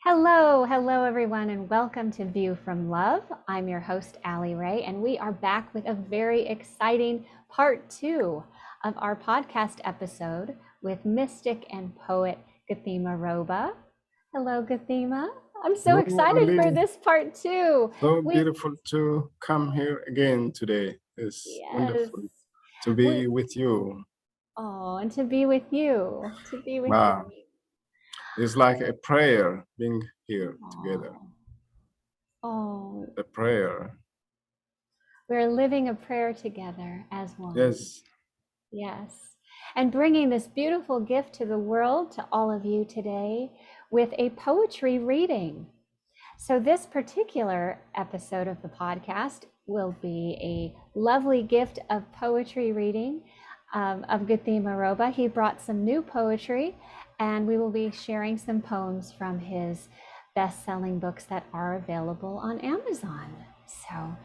Hello everyone, and welcome to View from Love. I'm your host, Allie Ray, and we are back with a very exciting part 2 of our podcast episode with mystic and poet Guthema Roba. Hello, Guthema. I'm so Hello, excited for Ali. this part 2. So We beautiful to come here again today. It's yes, wonderful to we be with you. and to be with you, Wow. It's like a prayer being here together. Oh, oh, A prayer. we're living a prayer together as one. Yes. Yes. And bringing this beautiful gift to the world, to all of you today, with a poetry reading. So, this particular episode of the podcast will be a lovely gift of poetry reading of Guthema Roba. He brought some new poetry, and we will be sharing some poems from his best-selling books that are available on Amazon. So,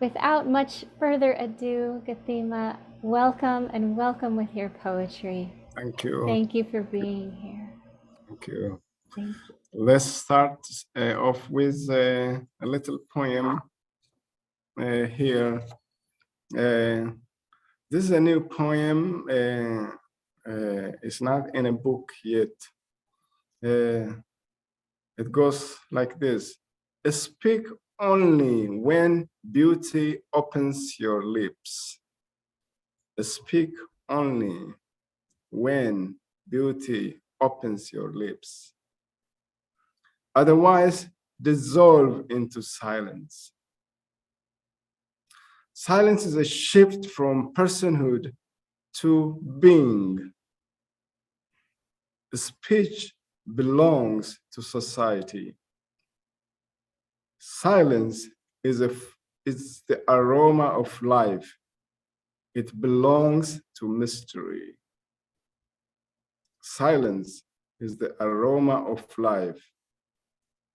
without much further ado, Guthema, welcome and welcome with your poetry. Thank you. Thank you for being here. Thank you. Thank you. Let's start off with a little poem here. This is a new poem. It's not in a book yet. It goes like this. Speak only when beauty opens your lips. Speak only when beauty opens your lips. Otherwise, dissolve into silence. Silence is a shift from personhood to being. Speech belongs to society. Silence is the aroma of life. It belongs to mystery. Silence is the aroma of life.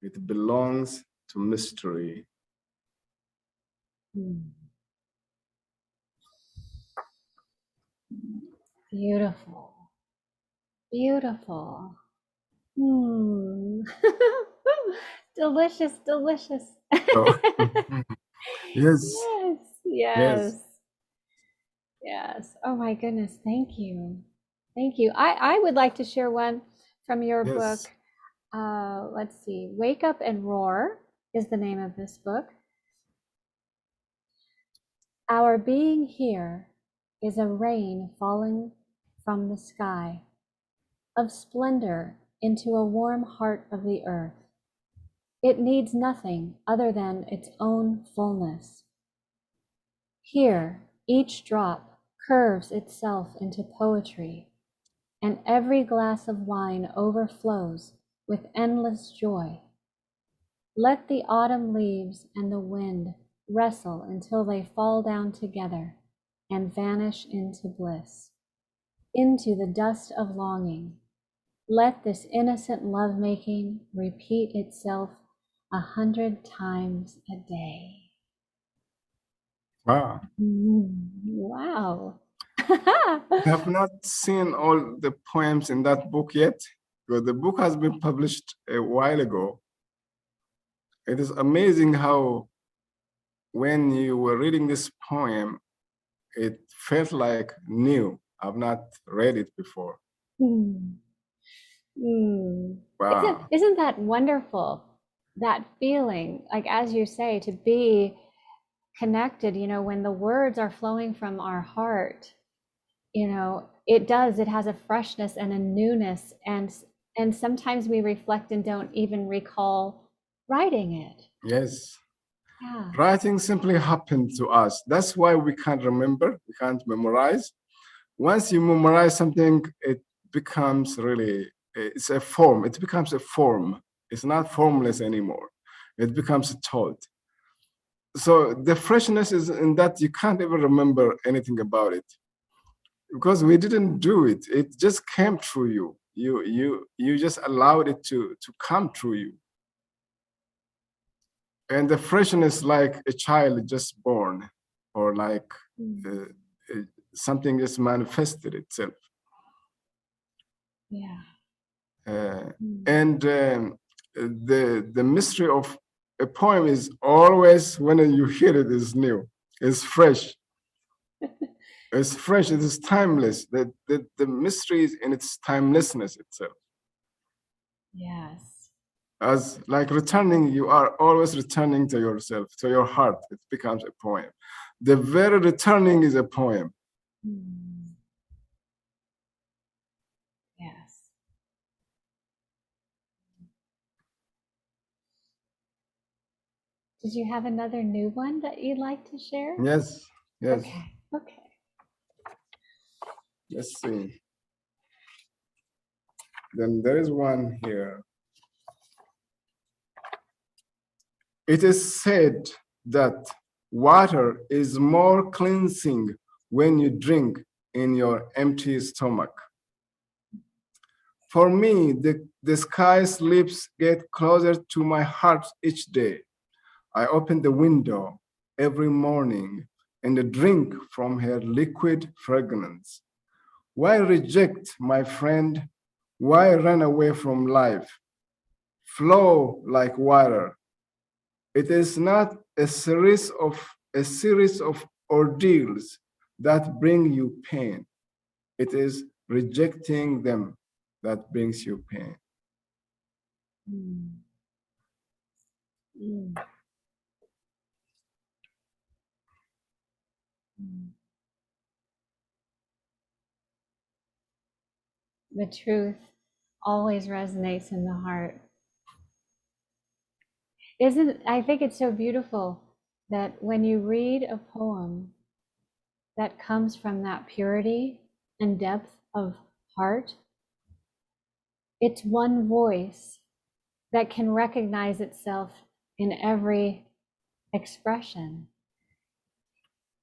It belongs to mystery. Beautiful. Beautiful. Delicious, delicious. So, yes, Yes, yes, yes, yes. Oh my goodness, thank you. Thank you. I would like to share one from your book. yes. Let's see. Wake Up and Roar is the name of this book. Our being here is a rain falling from the sky of splendor into a warm heart of the earth. It needs nothing other than its own fullness. Here, each drop curves itself into poetry, and every glass of wine overflows with endless joy. Let the autumn leaves and the wind wrestle until they fall down together and vanish into bliss, into the dust of longing. Let this innocent lovemaking repeat itself 100 times a day. Wow. Wow. I have not seen all the poems in that book yet, because the book has been published a while ago. It is amazing how when you were reading this poem, it felt like new. I've not read it before. Mm. Wow. Isn't that wonderful? That feeling, like as you say, to be connected, when the words are flowing from our heart, it has a freshness and a newness, and sometimes we reflect and don't even recall writing it. Yes. Yeah. Writing simply happened to us. That's why we can't remember, we can't memorize. Once you memorize something, it becomes really, it's a form. It becomes a form. It's not formless anymore. It becomes a thought. So the freshness is in that you can't even remember anything about it because we didn't do it. It just came through you. You just allowed it to come through you. And the freshness, like a child just born, or like uh, something just manifested itself. Yeah. And the mystery of a poem is always when you hear it is new, it's fresh. It's fresh, it is timeless. The mystery is in its timelessness itself. Yes. As like returning, you are always returning to yourself, to your heart. It becomes a poem. The very returning is a poem. Yes. Did you have another new one that you'd like to share? Yes, yes. Okay, okay. Let's see. Then there is one here. It is said that water is more cleansing when you drink in your empty stomach. For me, the sky's lips get closer to my heart each day. I open the window every morning and drink from her liquid fragrance. Why reject, my friend? Why run away from life? Flow like water. It is not a series of ordeals that bring you pain. It is rejecting them that brings you pain. Mm. Mm. Mm. The truth always resonates in the heart. I think it's so beautiful that when you read a poem that comes from that purity and depth of heart, it's one voice that can recognize itself in every expression.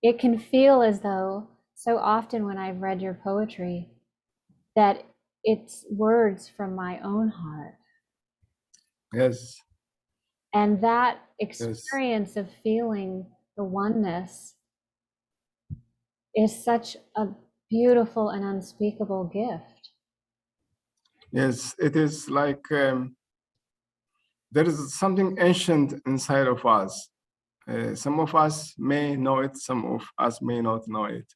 It can feel as though, so often when I've read your poetry, that it's words from my own heart. Yes. And that Yes. experience of feeling the oneness is such a beautiful and unspeakable gift. Yes, it is like there is something ancient inside of us. Some of us may know it, some of us may not know it.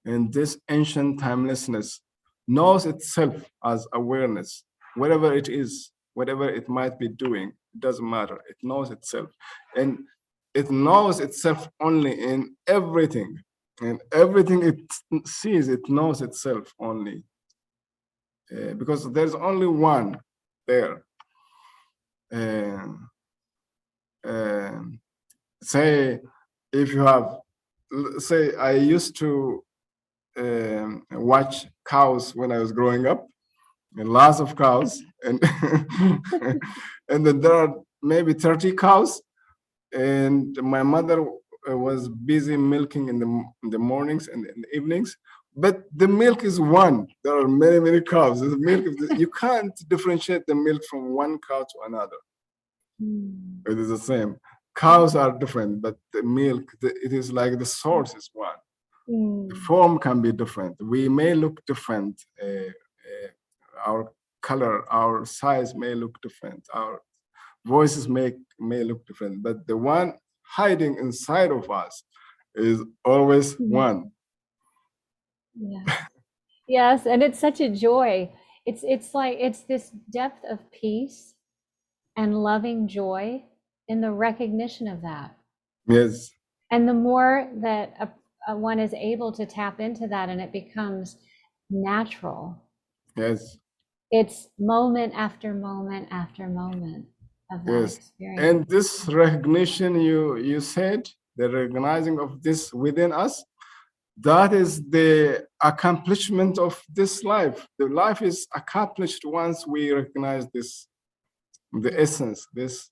And this ancient timelessness knows itself as awareness, whatever it is, whatever it might be doing, it doesn't matter. It knows itself. And it knows itself only in everything. And everything it sees, it knows itself only. Because there's only one there. Say, if you have, say, I used to watch cows when I was growing up, and lots of cows, and and then there are maybe 30 cows, and my mother was busy milking in the mornings and in the evenings. But the milk is one. There are many cows. The milk, you can't differentiate the milk from one cow to another. It is the same. Cows are different, but the milk, it is like the source is one. The form can be different. We may look different. Our color, our size may look different. Our voices may look different, but the one hiding inside of us is always one. Yes. Yes, and it's such a joy. It's like it's this depth of peace and loving joy in the recognition of that. Yes. And the more that one is able to tap into that and it becomes natural. Yes. It's moment after moment after moment of that experience. And this recognition you said, the recognizing of this within us, that is the accomplishment of this life. The life is accomplished once we recognize this, the essence, this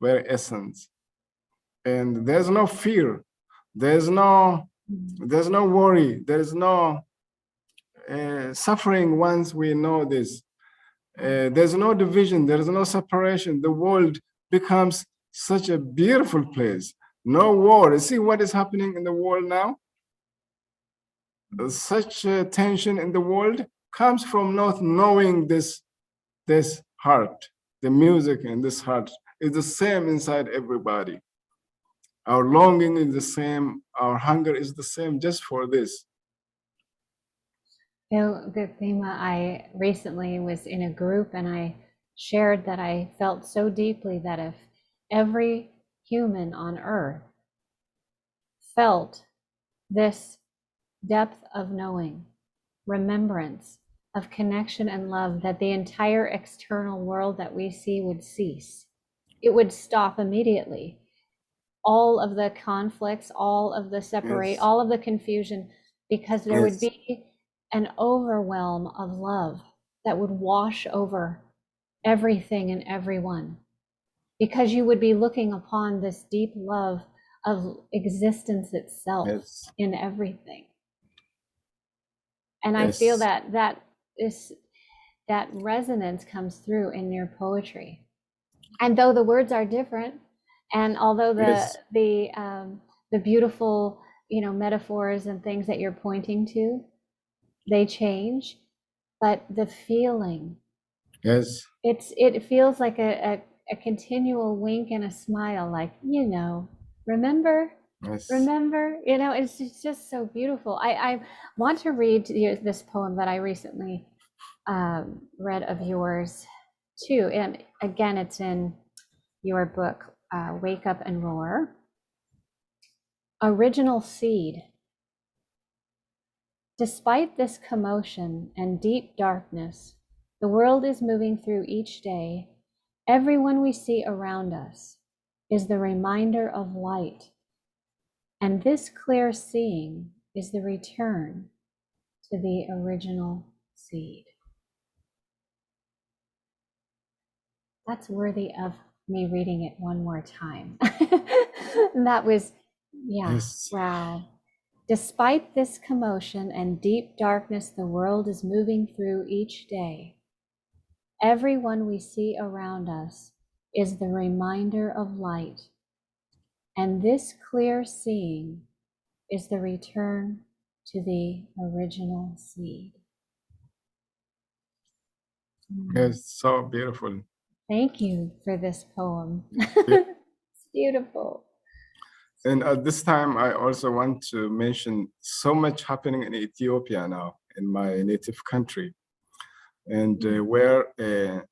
very essence. And there's no fear, there's no worry, there's no suffering once we know this. There's no division, there's no separation. The world becomes such a beautiful place. No war. You see what is happening in the world now? Such tension in the world comes from not knowing this heart. the music in this heart is the same inside everybody. Our longing is the same, our hunger is the same just for this. Guthema, I recently was in a group and I shared that I felt so deeply that if every human on earth felt this depth of knowing, remembrance, of connection and love, that the entire external world that we see would cease. It would stop immediately. All of the conflicts, all of the separate, Yes. all of the confusion, because there would Yes. be an overwhelm of love that would wash over everything and everyone, because you would be looking upon this deep love of existence itself. Yes. In everything. And Yes. I feel that resonance comes through in your poetry. And though the words are different, and although Yes. the beautiful, metaphors and things that you're pointing to, they change, but the feeling, Yes. it feels like a continual wink and a smile, like, remember, Yes. it's just so beautiful. I want to read this poem that I recently read of yours too, and again, it's in your book, Wake Up and Roar. Original Seed. Despite this commotion and deep darkness the world is moving through each day, everyone we see around us is the reminder of light, and this clear seeing is the return to the original seed. That's worthy of me reading it one more time. That was, Yes. wow. Despite this commotion and deep darkness the world is moving through each day, everyone we see around us is the reminder of light, and this clear seeing is the return to the original seed. Yes, so beautiful. Thank you for this poem. It's beautiful. And at this time, I also want to mention so much happening in Ethiopia now, in my native country, and where the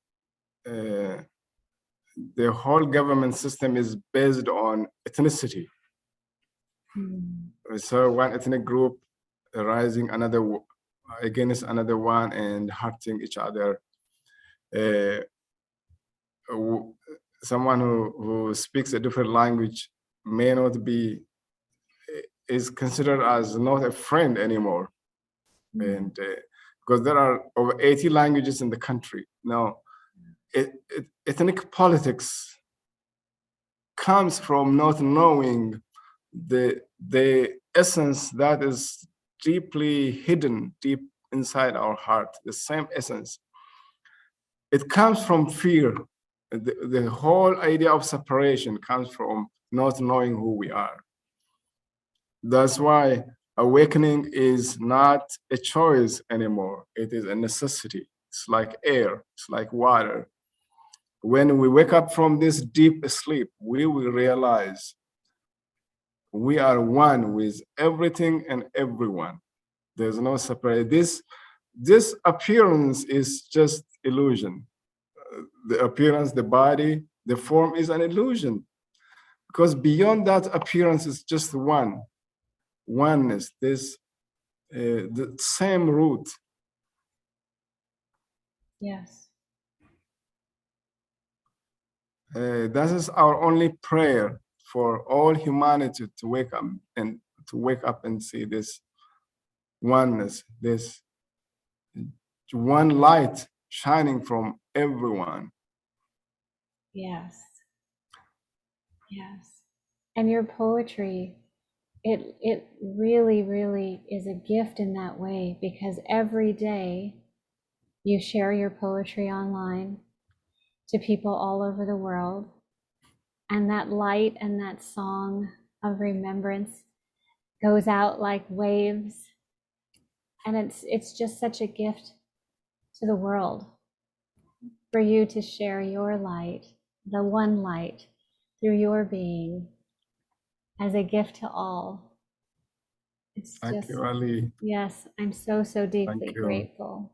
whole government system is based on ethnicity. So one ethnic group rising against another one and hurting each other. Someone who speaks a different language may not be, is considered as not a friend anymore. And because there are over 80 languages in the country. Now, ethnic politics comes from not knowing the essence that is deeply hidden deep inside our heart, the same essence. It comes from fear. The whole idea of separation comes from not knowing who we are. That's why awakening is not a choice anymore. It is a necessity. It's like air, it's like water. When we wake up from this deep sleep, we will realize we are one with everything and everyone. There's no separate. This appearance is just illusion. The appearance, the body, the form is an illusion. Because beyond that appearance is just oneness, the same root. Yes. That is our only prayer for all humanity to wake up and see this oneness, this one light shining from everyone. Yes. Yes. And your poetry, it really, really is a gift in that way, because every day you share your poetry online to people all over the world, and that light and that song of remembrance goes out like waves, and it's just such a gift to the world. for you to share your light, the one light, through your being as a gift to all. It's Thank just, you, Ali. yes, I'm so, so deeply Thank you. grateful.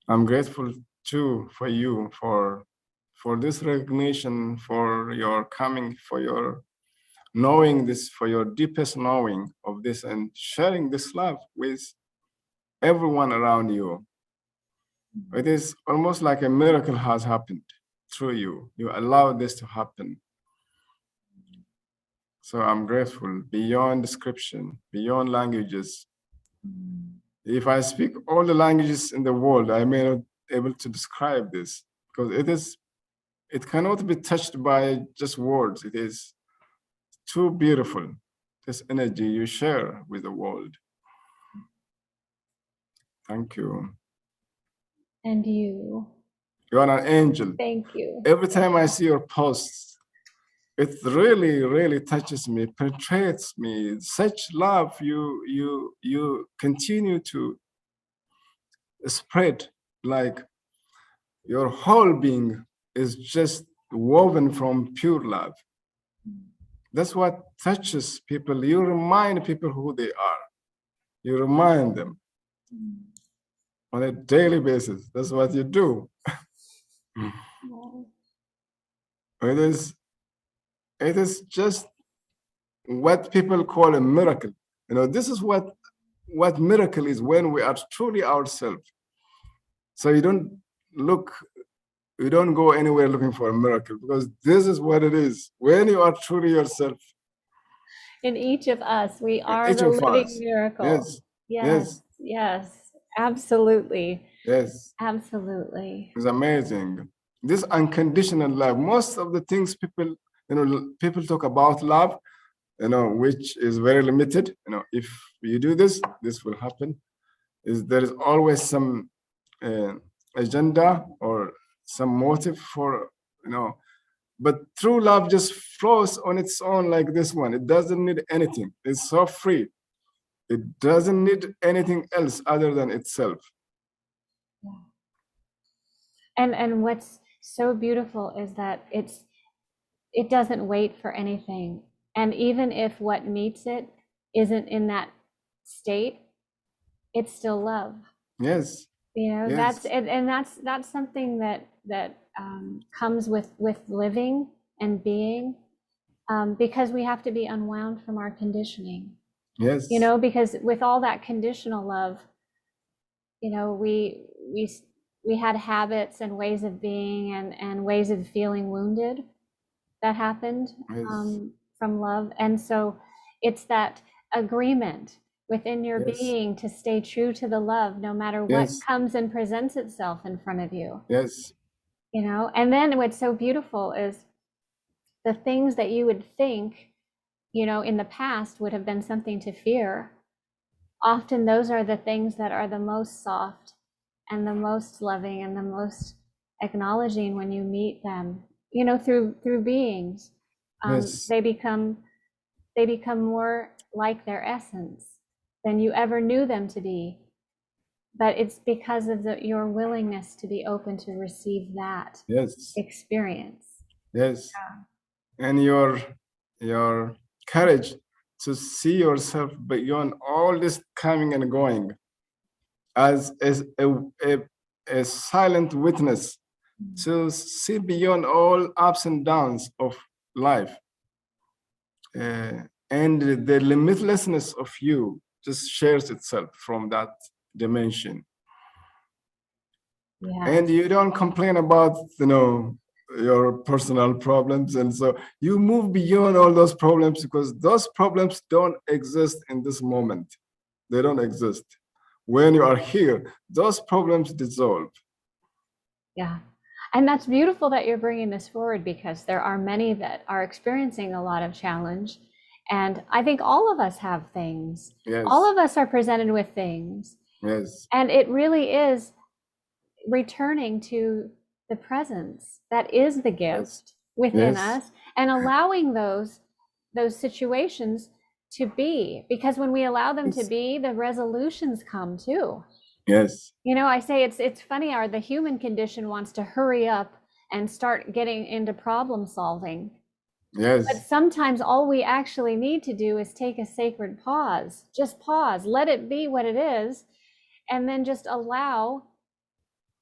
I'm grateful too for you, for this recognition, for your coming, for your knowing this, for your deepest knowing of this, and sharing this love with everyone around you. It is almost like a miracle has happened through you. You allowed this to happen. So I'm grateful beyond description, beyond languages. If I speak all the languages in the world, I may not be able to describe this, because it cannot be touched by just words. It is too beautiful, this energy you share with the world. Thank you. And you. You are an angel. Thank you. Every time I see your posts, it really, really touches me, penetrates me. Such love you continue to spread, like your whole being is just woven from pure love. That's what touches people. You remind people who they are. You remind them on a daily basis. That's what you do. It is just what people call a miracle. You know, this is what miracle is, when we are truly ourselves. So you don't go anywhere looking for a miracle, because this is what it is. When you are truly yourself. In each of us, we are Each the of living us. miracle. Yes. Yes, yes, absolutely. Yes. Absolutely. It's amazing. This unconditional love. Most of the things people talk about love, which is very limited. If you do this, this will happen. There is always some agenda or some motive for, but true love just flows on its own, like this one. It doesn't need anything. It's so free. It doesn't need anything else other than itself. Yeah. And what's so beautiful is that it doesn't wait for anything. And even if what meets it isn't in that state, it's still love. Yes. Yes. That's something that comes with living and being, because we have to be unwound from our conditioning. Yes. Because with all that conditional love, we had habits and ways of being and ways of feeling wounded that happened. Yes. From love. And so it's that agreement within your Yes. being to stay true to the love, no matter what Yes. comes and presents itself in front of you. Yes. And then what's so beautiful is the things that you would think, in the past would have been something to fear. Often those are the things that are the most soft and the most loving and the most acknowledging when you meet them, through beings. Yes. They become more like their essence than you ever knew them to be. But it's because of your willingness to be open to receive that Yes. experience. Yes. And your courage to see yourself beyond all this coming and going, as a silent witness, to see beyond all ups and downs of life, and the limitlessness of you just shares itself from that dimension. Yeah. And you don't complain about your personal problems, and so you move beyond all those problems, because those problems don't exist in this moment. They don't exist. When you are here, those problems dissolve. Yeah. And that's beautiful that you're bringing this forward, because there are many that are experiencing a lot of challenge. And I think all of us have things. Yes. All of us are presented with things. Yes. And it really is returning to the presence that is the gift within us, and allowing those situations to be, because when we allow them to be, the resolutions come too. Yes. You know, I say it's funny how the human condition wants to hurry up and start getting into problem solving. But Yes. sometimes all we actually need to do is take a sacred pause. Just pause, let it be what it is, and then just allow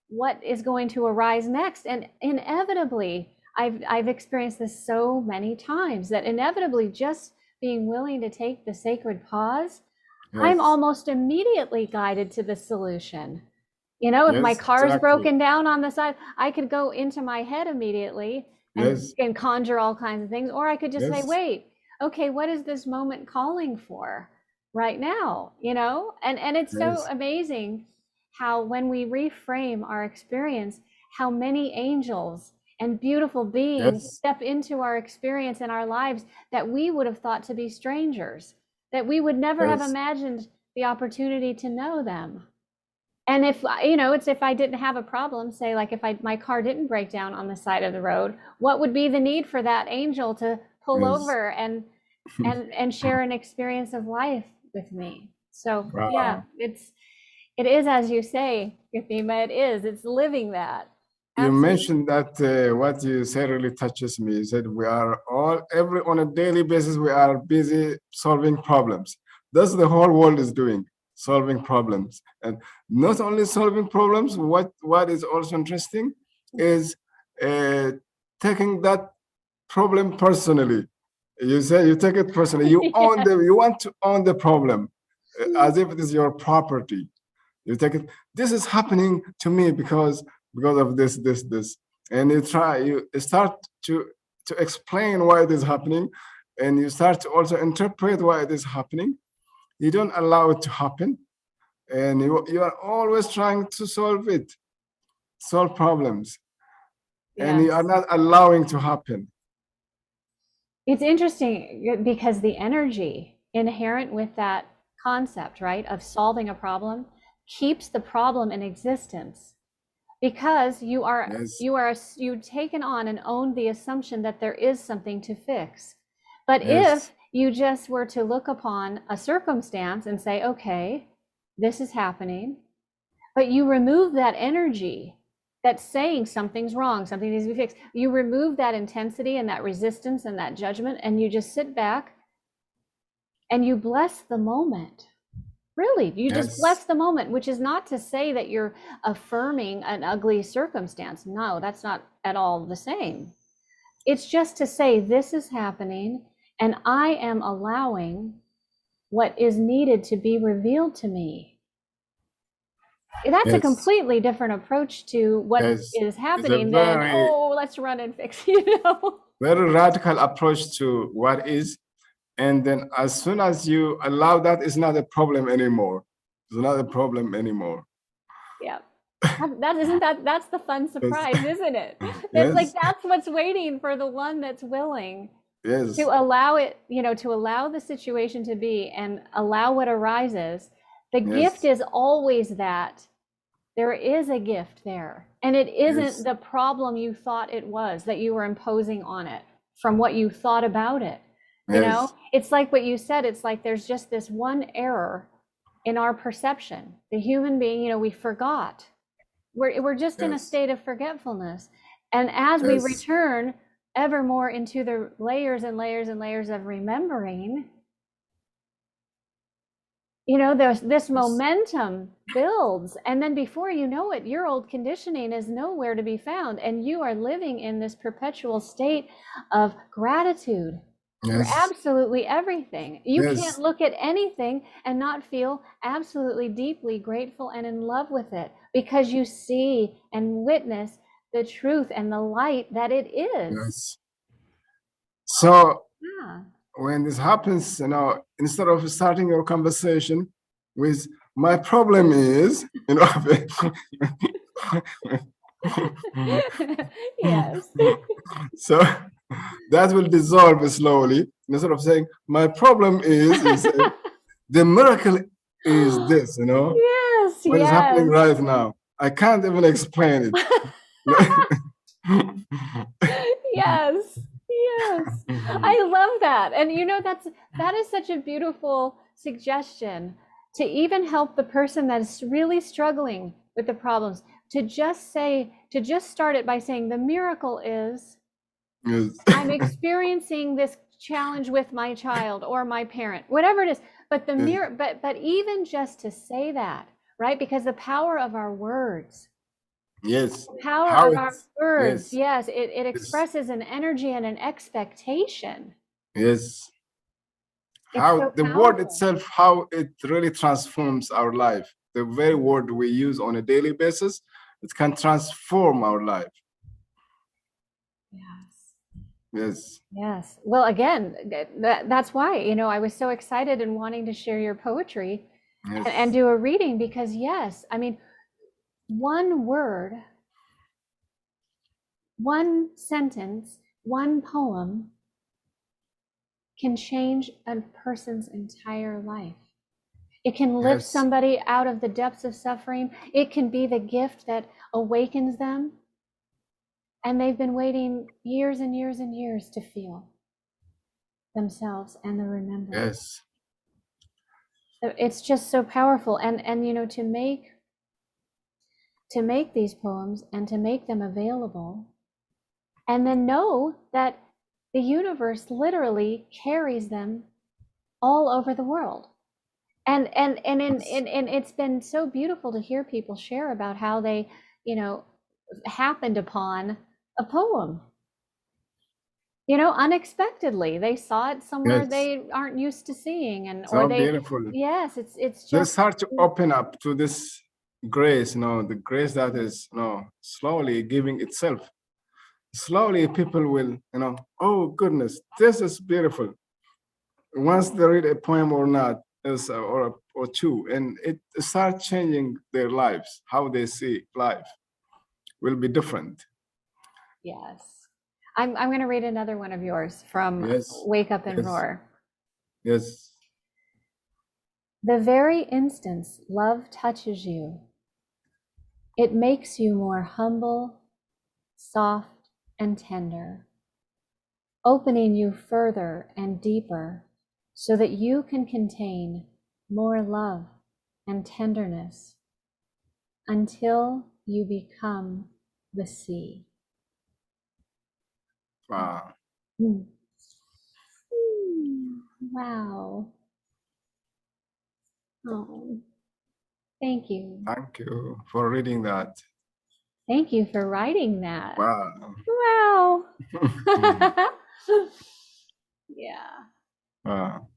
what is going to arise next. And inevitably, I've experienced this so many times that inevitably just being willing to take the sacred pause, I'm Yes. almost immediately guided to the solution. You know, if my Yes. car is Exactly. broken down on the side, I could go into my head immediately Yes. and conjure all kinds of things, or I could just say, Yes. wait, okay, what is this moment calling for right now? You know, and it's so Yes. amazing how when we reframe our experience, how many angels and beautiful beings Yes. step into our experience in our lives that we would have thought to be strangers, that we would never have Yes. imagined the opportunity to know them. And if, you know, it's if I didn't have a problem, say like if my car didn't break down on the side of the road, what would be the need for that angel to pull Yes. over and share an experience of life with me? So yeah, Wow. it is as you say, Guthema, it's living that. You Absolutely. mentioned that what you said really touches me. You said we are all every on a daily basis we are busy solving problems. That's the whole world is doing, solving problems. And not only solving problems, what is also interesting is uh, taking that problem personally. You say you take it personally. You own Yes. you want to own the problem as if it is your property. You take it. This is happening to me because of this, and you start to explain why it is happening, and you start to also interpret why it is happening. You don't allow it to happen, and you are always trying to solve problems, and you are Yes. not allowing to happen. It's interesting because the energy inherent with that concept, right, of solving a problem keeps the problem in existence because Yes, you've taken on and owned the assumption that there is something to fix. But if yes, you just were to look upon a circumstance and say, okay, this is happening, but you remove that energy that's saying something's wrong, something needs to be fixed. You remove that intensity and that resistance and that judgment, and you just sit back and you bless the moment. Really, you just yes, bless the moment, which is not to say that you're affirming an ugly circumstance. No, that's not at all the same. It's just to say, this is happening, and I am allowing what is needed to be revealed to me. That's a yes, completely different approach to what yes. is It's a happening than, very oh, let's run and fix, you know? very radical approach to what is. And then as soon as you allow that, it's not a problem anymore. It's not a problem anymore. Yeah. That isn't that's the fun Yes, surprise, isn't it? It's like yes, that's what's waiting for the one that's willing to yes, allow it, you know, to allow the situation to be and allow what arises. The gift yes, is always that there is a gift there. And it isn't yes, the problem you thought it was that you were imposing on it from what you thought about it. You know, yes, it's like what you said, it's like there's just this one error in our perception. The human being, you know, we forgot. We're just in a yes, state of forgetfulness. And as we yes, return ever more into the layers and layers and layers of remembering, you know, there's this yes, momentum builds, and then before you know it, your old conditioning is nowhere to be found, and you are living in this perpetual state of gratitude for yes, absolutely everything. You can't yes, look at anything and not feel absolutely deeply grateful and in love with it because you see and witness the truth and the light that it is. yes. So Yeah. when this happens, instead of starting your conversation with my problem is, Yes. so that will dissolve slowly. Instead of saying my problem is, you say the miracle is this, Yes, what is happening yes. right now. I can't even explain it. Yes, yes. I love that. And you know, that is such a beautiful suggestion to even help the person that's really struggling with the problems, to just start it by saying, the miracle is Yes. I'm experiencing this challenge with my child or my parent, whatever it is. But the Yes. but even just to say that, right? Because the power of our words, Yes. power How of our it's words, yes. yes, it Yes. expresses an energy and an expectation. Yes. It's How so the word powerful. itself, how it really transforms our life. The very word we use on a daily basis, it can transform our life. Yes. Yes. Yes. Well, again, that's why, I was so excited and wanting to share your poetry and Yes. do a reading, because yes, I mean, one word, one sentence, one poem can change a person's entire life. It can lift Yes. somebody out of the depths of suffering. It can be the gift that awakens them. And they've been waiting years and years and years to feel themselves and the remembrance. Yes. So it's just so powerful. And to make these poems and to make them available, and then know that the universe literally carries them all over the world. And it's been so beautiful to hear people share about how they, happened upon a poem, unexpectedly. They saw it somewhere Yes. they aren't used to seeing, or So they, beautiful. yes, it's They just, start to open up to this grace, the grace that is, slowly giving itself. Slowly people will, oh goodness, this is beautiful. Once they read a poem or not, or two, and it starts changing their lives, how they see life will be different. yes. I'm going to read another one of yours from Yes, Wake Up and yes, Roar. yes. The very instance love touches you, it makes you more humble, soft, and tender, opening you further and deeper so that you can contain more love and tenderness until you become the sea. Wow. Mm. Wow. Oh, thank you. Thank you for reading that. Thank you for writing that. Wow. Wow. Yeah. Wow.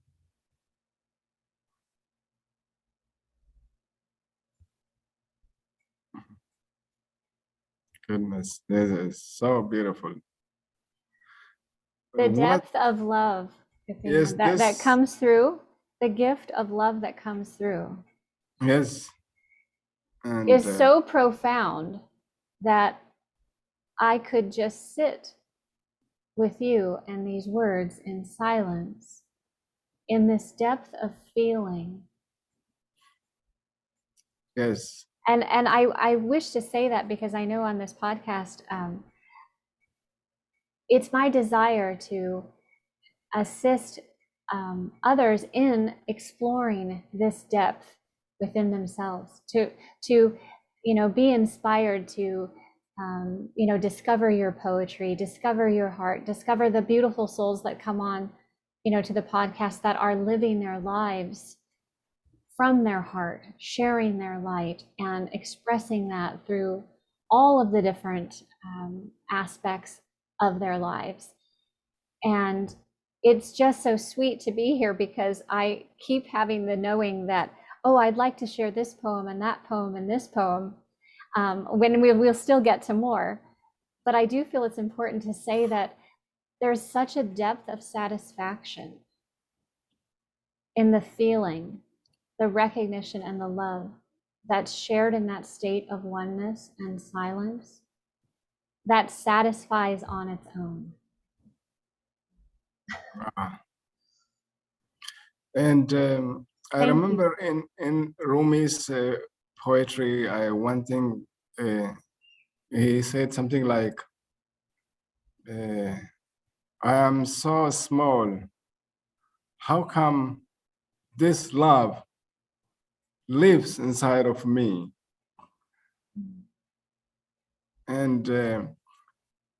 Goodness, this is so beautiful. The What? depth of love, Yes, Guthema, that this. comes through, the gift of love that comes through Yes, and is so profound that I could just sit with you and these words in silence in this depth of feeling. yes, And I wish to say that because I know on this podcast, it's my desire to assist others in exploring this depth within themselves, to be inspired to discover your poetry, discover your heart, discover the beautiful souls that come on to the podcast that are living their lives from their heart, sharing their light and expressing that through all of the different aspects of their lives. And it's just so sweet to be here because I keep having the knowing that, oh, I'd like to share this poem and that poem and this poem, when we'll still get to more. But I do feel it's important to say that there's such a depth of satisfaction in the feeling, the recognition, and the love that's shared in that state of oneness and silence that satisfies on its own. wow. And I Thank you. remember in Rumi's poetry, one thing he said something like, "I am so small. How come this love lives inside of me. And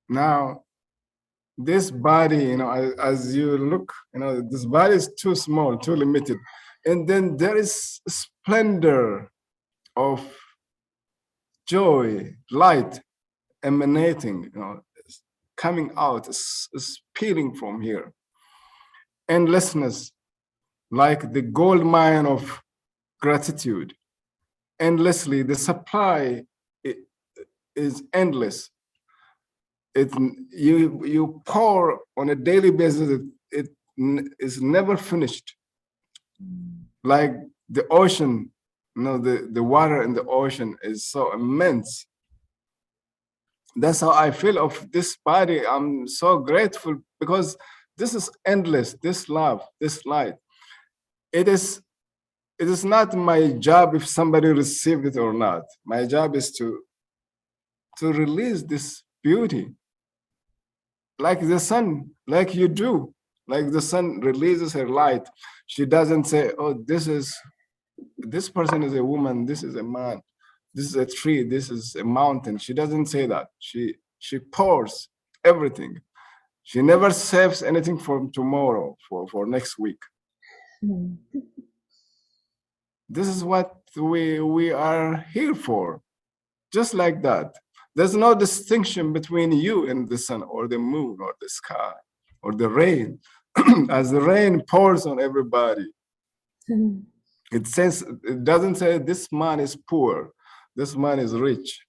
now this body, you know, as you look, you know, this body is too small, too limited. And then there is splendor of joy, light emanating, you know, coming out, spilling from here. Endlessness, like the gold mine of gratitude. Endlessly, the supply is endless. You pour on a daily basis, it is never finished. Like the ocean, you know, the water in the ocean is so immense. That's how I feel of this body. I'm so grateful because this is endless, this love, this light. It is not my job if somebody received it or not. My job is to release this beauty. Like the sun, like you do. Like the sun releases her light. She doesn't say, oh, this person is a woman, this is a man, this is a tree, this is a mountain. She doesn't say that. She pours everything. She never saves anything for tomorrow, for next week. This is what we are here for. Just like that. There's no distinction between you and the sun or the moon or the sky or the rain. As the rain pours on everybody, it doesn't say this man is poor, this man is rich.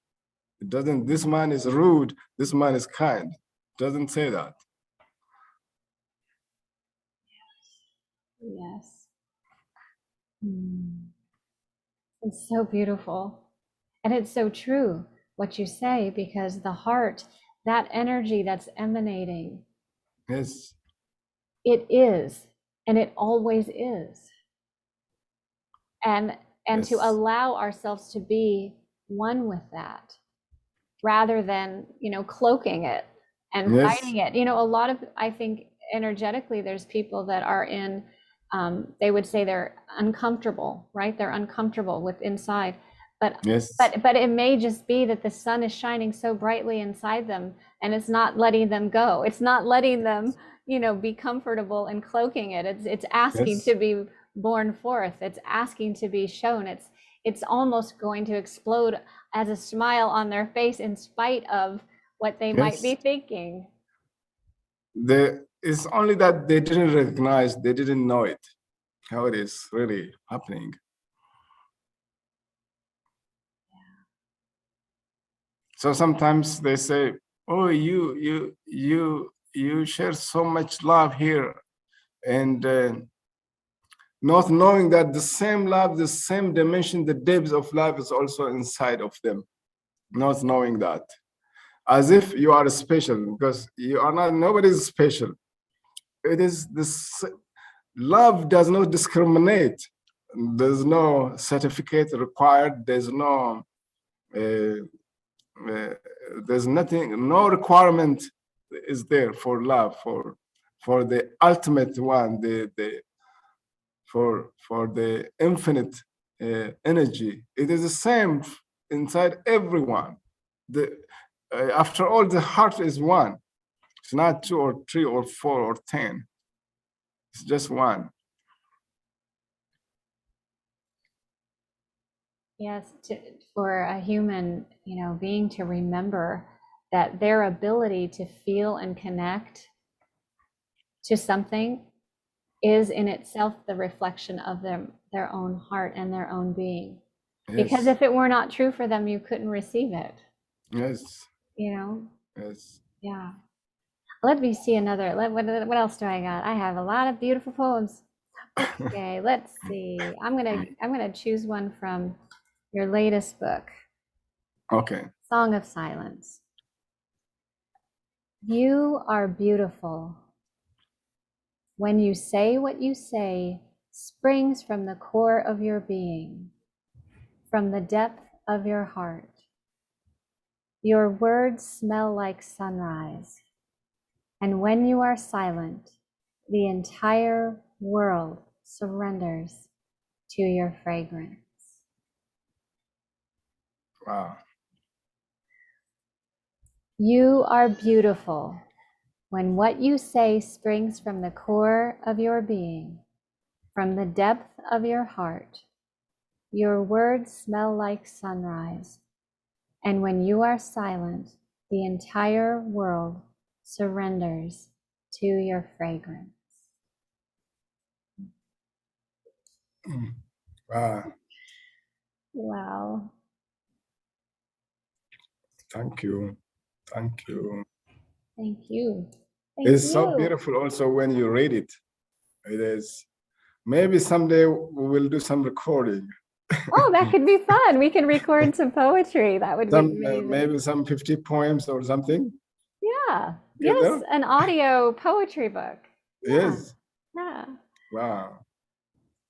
It doesn't, this man is rude, this man is kind. It doesn't say that. Yes. It's so beautiful. And it's so true what you say, because the heart, that energy that's emanating, Yes. it is, and it always is. And Yes. to allow ourselves to be one with that, rather than, you know, cloaking it and Yes. fighting it. You know, a lot of, I think energetically, there's people that are in, they would say they're uncomfortable, right? They're uncomfortable with inside. But Yes. but it may just be that the sun is shining so brightly inside them, and it's not letting them go. It's not letting them, you know, be comfortable and cloaking it. It's asking Yes. to be born forth. It's asking to be shown. It's almost going to explode as a smile on their face in spite of what they might be thinking. It's only that they didn't recognize, they didn't know it, how it is really happening. So sometimes they say, oh, you share so much love here, and not knowing that the same love, the same dimension, the depth of love is also inside of them. Not knowing that, as if you are special, because you are not. Nobody is special. It is this. Love does not discriminate. There's no certificate required. There's no. There's nothing. No requirement is there for love. For the ultimate one. For the infinite energy. It is the same inside everyone. After all, the heart is one. It's not 2 or 3 or 4 or 10. It's just one. Yes, for a human, you know, being to remember that their ability to feel and connect to something is in itself the reflection of their own heart and their own being. Yes. Because if it were not true for them, you couldn't receive it. Yes. You know? Yes. Yeah. Let me see another. What else do I got? I have a lot of beautiful poems. Okay, let's see. I'm gonna choose one from your latest book. Okay. Song of Silence. You are beautiful. When you say what you say springs from the core of your being, from the depth of your heart. Your words smell like sunrise, and when you are silent, the entire world surrenders to your fragrance. Wow. You are beautiful when what you say springs from the core of your being, from the depth of your heart. Your words smell like sunrise, and when you are silent, the entire world surrenders to your fragrance. Wow. Wow. Thank you. Thank you. Thank you. Thank It's so you. beautiful also when you read it. It is. Maybe someday we will do some recording. Oh, that could be fun. We can record some poetry. That would be amazing. Maybe some 50 poems or something Yeah. together. Yes, an audio poetry book. Yeah. Yes. Yeah. Wow.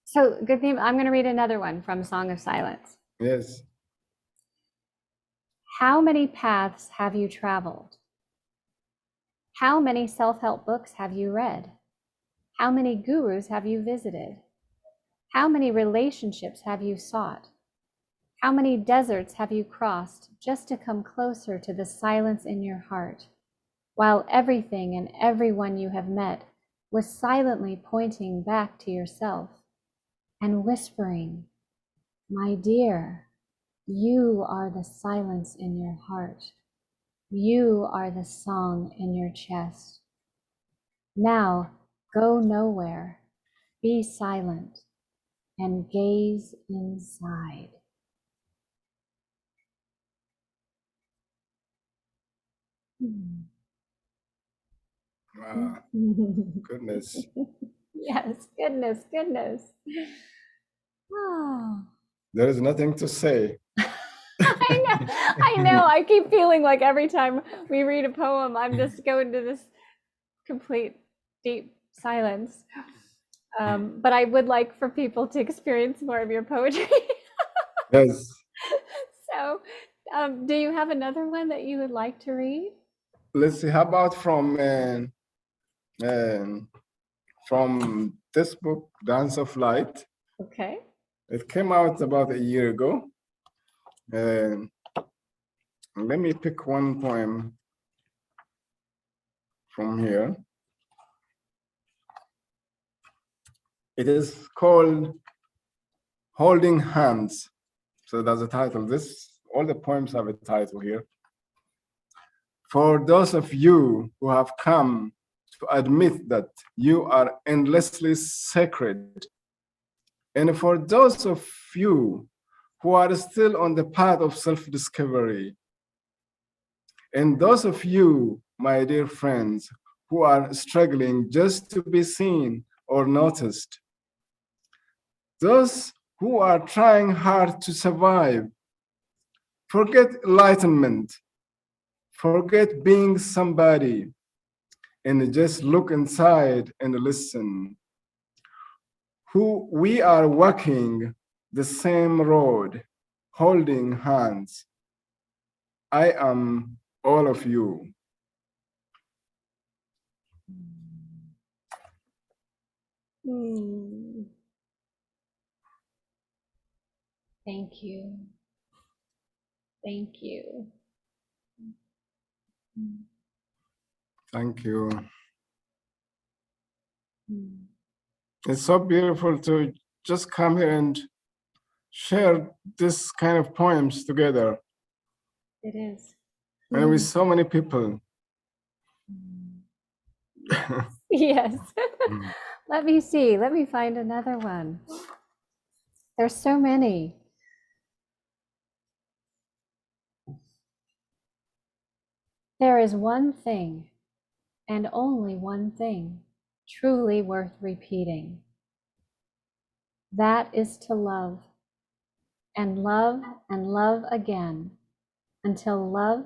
So, Guthema, I'm going to read another one from Song of Silence. Yes. How many paths have you traveled? How many self-help books have you read? How many gurus have you visited? How many relationships have you sought? How many deserts have you crossed just to come closer to the silence in your heart, while everything and everyone you have met was silently pointing back to yourself and whispering, "My dear, you are the silence in your heart. You are the song in your chest. Now go nowhere, be silent, and gaze inside." Wow. Goodness. Yes, goodness. Oh. There is nothing to say. I know. I keep feeling like every time we read a poem, I'm just going to this complete deep silence. But I would like for people to experience more of your poetry. Yes. So, do you have another one that you would like to read? Let's see. How about from this book, Dance of Light? Okay. It came out about a year ago. And let me pick one poem from here. It is called Holding Hands. So that's the title. All the poems have a title here. For those of you who have come to admit that you are endlessly sacred, and for those of you who are still on the path of self-discovery, and those of you, my dear friends, who are struggling just to be seen or noticed, those who are trying hard to survive, forget enlightenment, forget being somebody, and just look inside and listen. Who we are walking the same road, holding hands. I am all of you. Thank you. Thank you. Thank you. It's so beautiful to just come here and share this kind of poems together. It is. And with so many people. Yes. Let me see. Let me find another one. There's so many. There is one thing, and only one thing, truly worth repeating. That is to love, and love again, until love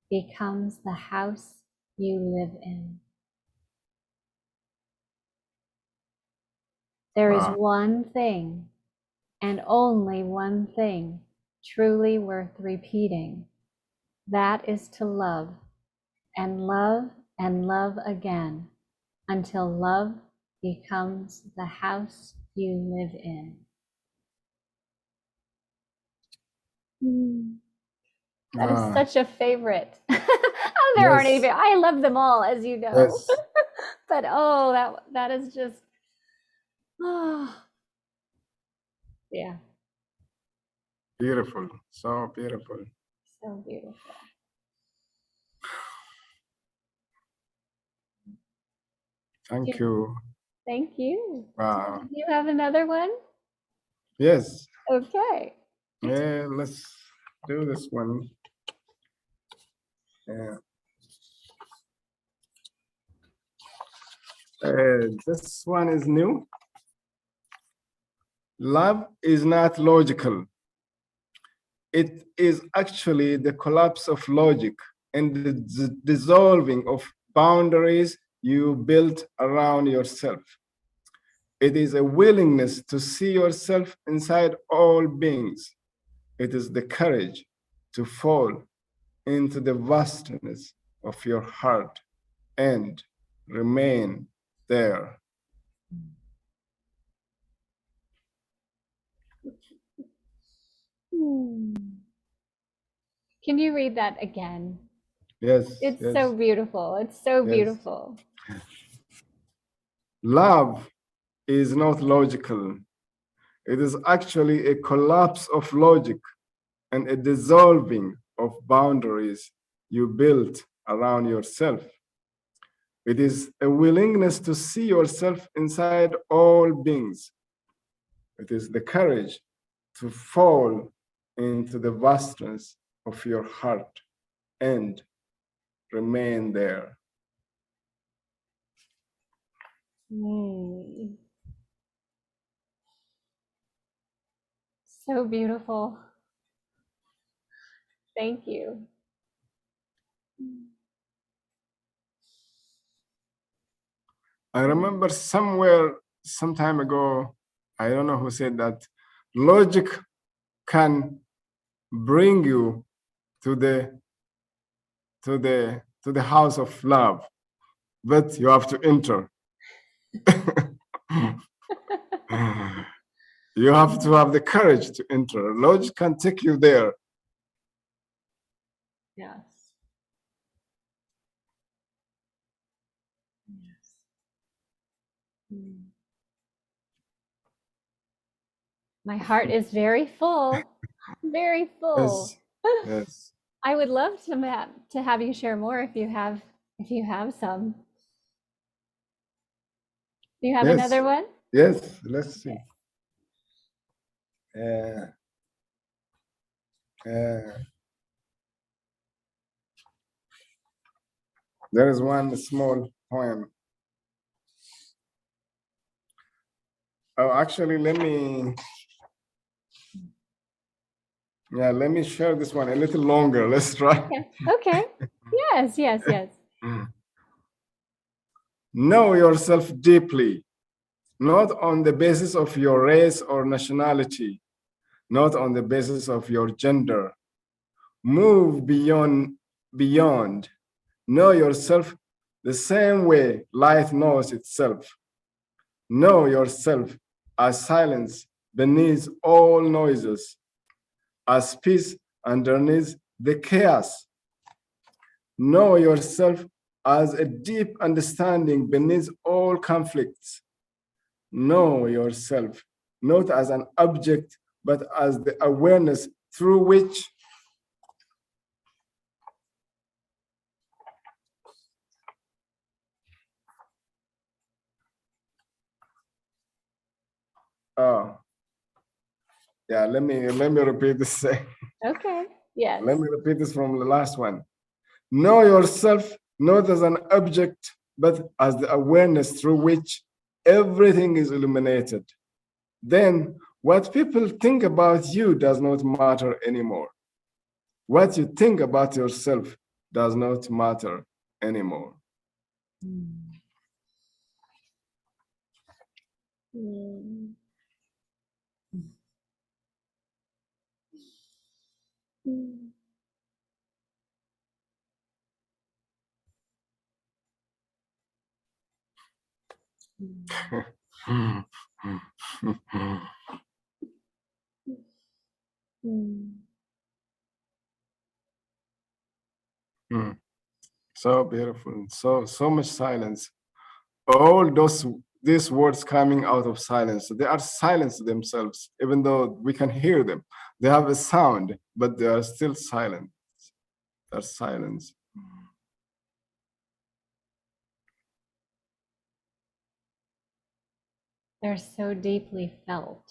becomes the house you live in. There is Wow. one thing, and only one thing, truly worth repeating. That is to love, and love again, until love becomes the house you live in. That is Ah, such a favorite. There aren't yes, even, I love them all, as you know. yes, But oh, that is just, oh, yeah, beautiful, so beautiful. so beautiful. Thank you. Thank you. Wow. Do you have another one? Yes. Okay. Yeah, let's do this one. Yeah. This one is new. Love is not logical. It is actually the collapse of logic and the dissolving of boundaries you built around yourself. It is a willingness to see yourself inside all beings. It is the courage to fall into the vastness of your heart and remain there. Hmm. Can you read that again? Yes, It's so yes, beautiful. It's so yes. beautiful. Love is not logical. It is actually a collapse of logic and a dissolving of boundaries you built around yourself. It is a willingness to see yourself inside all beings. It is the courage to fall into the vastness of your heart and remain there. Hmm. So beautiful. Thank you. I remember somewhere, some time ago, I don't know who said that logic can bring you to the house of love, but you have to enter. You have to have the courage to enter. Logic can take you there. Yes. Yes. Hmm. My heart is very full, very full. Yes, yes, I would love to have you share more if you have some. Do you have yes, another one? yes. Let's see. Okay. Uh, uh, there is one small poem. Oh, actually, let me share this one a little longer. Let's try. Okay. Okay. Yes, yes, yes. Know yourself deeply, not on the basis of your race or nationality, not on the basis of your gender. Move beyond. Know yourself the same way light knows itself. Know yourself as silence beneath all noises, as peace underneath the chaos. Know yourself as a deep understanding beneath all conflicts. Know yourself not as an object, but as the awareness through which uh, yeah, let me repeat this. Okay. Yes. Let me repeat this from the last one. Know yourself not as an object, but as the awareness through which everything is illuminated. Then what people think about you does not matter anymore. What you think about yourself does not matter anymore. Mm. Mm. Mm. Mm. Mm. So beautiful. So much silence. All these words coming out of silence, they are silence themselves, even though we can hear them. They have a sound, but they are still silent. They're silence. They're so deeply felt.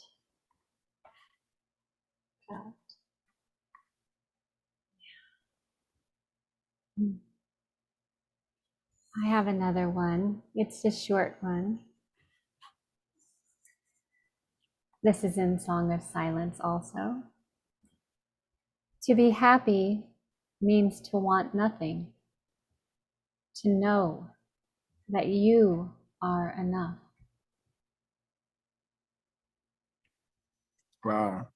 I have another one. It's a short one. This is in Song of Silence also. To be happy means to want nothing, to know that you are enough. Wow.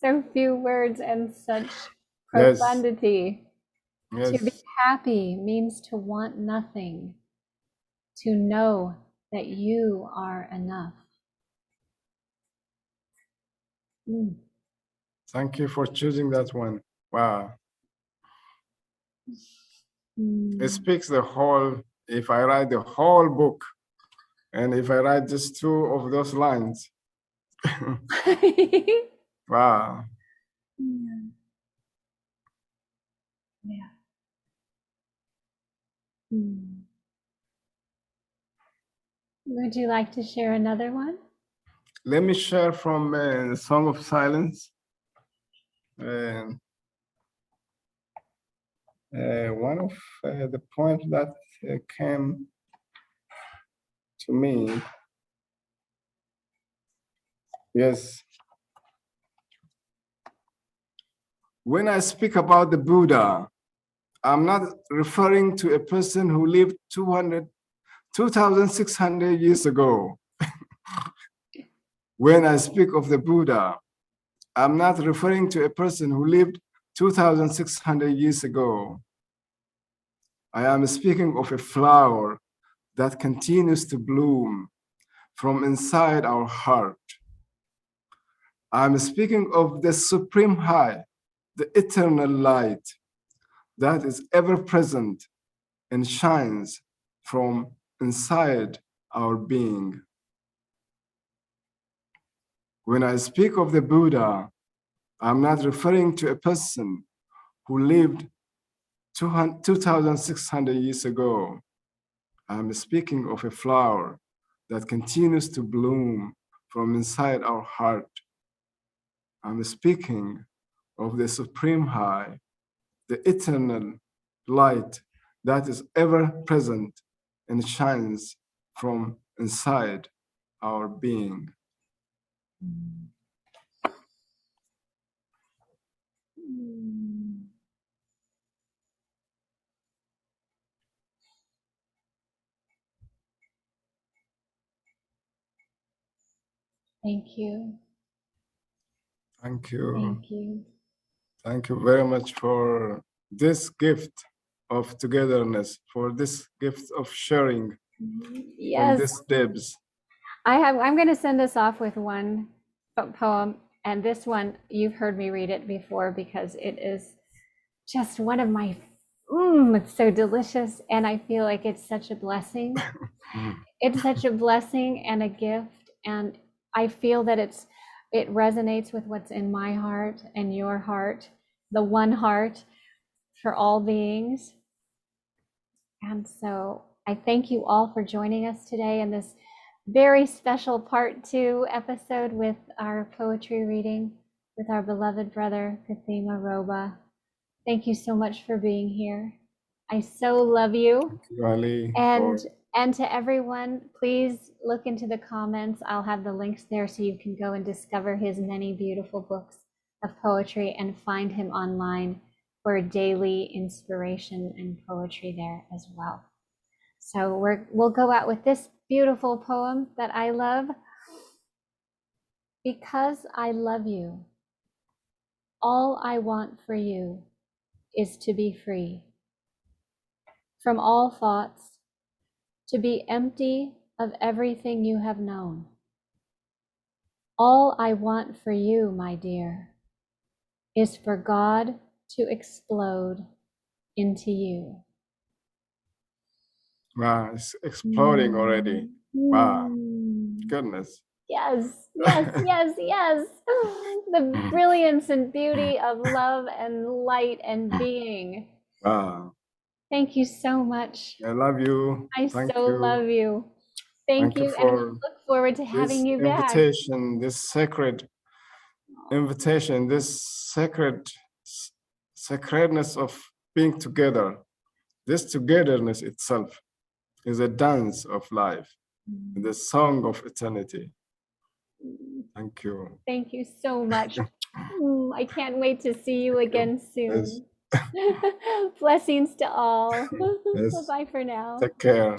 So few words and such Yes. profundity. To be Yes. happy means to want nothing, to know that you are enough. Mm. Thank you for choosing that one. Wow. It speaks the whole, if I write the whole book, and if I write just two of those lines, wow. Yeah. Yeah. Mm. Would you like to share another one? Let me share from the Song of Silence. One of the poems that came to me, yes. When I speak about the Buddha, I'm not referring to a person who lived 2,600 years ago. When I speak of the Buddha, I'm not referring to a person who lived 2,600 years ago. I am speaking of a flower that continues to bloom from inside our heart. I'm speaking of the supreme high, the eternal light that is ever present and shines from inside our being. When I speak of the Buddha, I'm not referring to a person who lived 2,600 years ago. I'm speaking of a flower that continues to bloom from inside our heart. I'm speaking of the supreme high, the eternal light that is ever present and shines from inside our being. Thank you. Thank you. Thank you. Thank you very much for this gift of togetherness, for this gift of sharing from Yes, this depths. I'm going to send us off with one poem, and this one you've heard me read it before because it is just one of my it's so delicious, and I feel like it's such a blessing. It's such a blessing and a gift, and I feel that it resonates with what's in my heart and your heart, the one heart for all beings. And so I thank you all for joining us today in this very special part 2 episode with our poetry reading with our beloved brother, Guthema Roba. Thank you so much for being here. I so love you. Thank you, Ali, And to everyone, please look into the comments. I'll have the links there so you can go and discover his many beautiful books of poetry and find him online for daily inspiration and poetry there as well. So we'll go out with this beautiful poem that I love. Because I love you, all I want for you is to be free from all thoughts, to be empty of everything you have known. All I want for you, my dear, is for God to explode into you. Wow, it's exploding already. Wow, goodness. Yes, yes, yes, yes. The brilliance and beauty of love and light and being. Wow. Thank you so much. I love you. I Thank so you. love you. Thank Thank you you, and we'll for look forward to having this you back. invitation, this sacred invitation, this sacredness of being together. This togetherness itself is a dance of life, the song of eternity. Thank you. Thank you so much. I can't wait to see you again soon. Yes. Blessings to all. Yes. Bye-bye for now. Take care.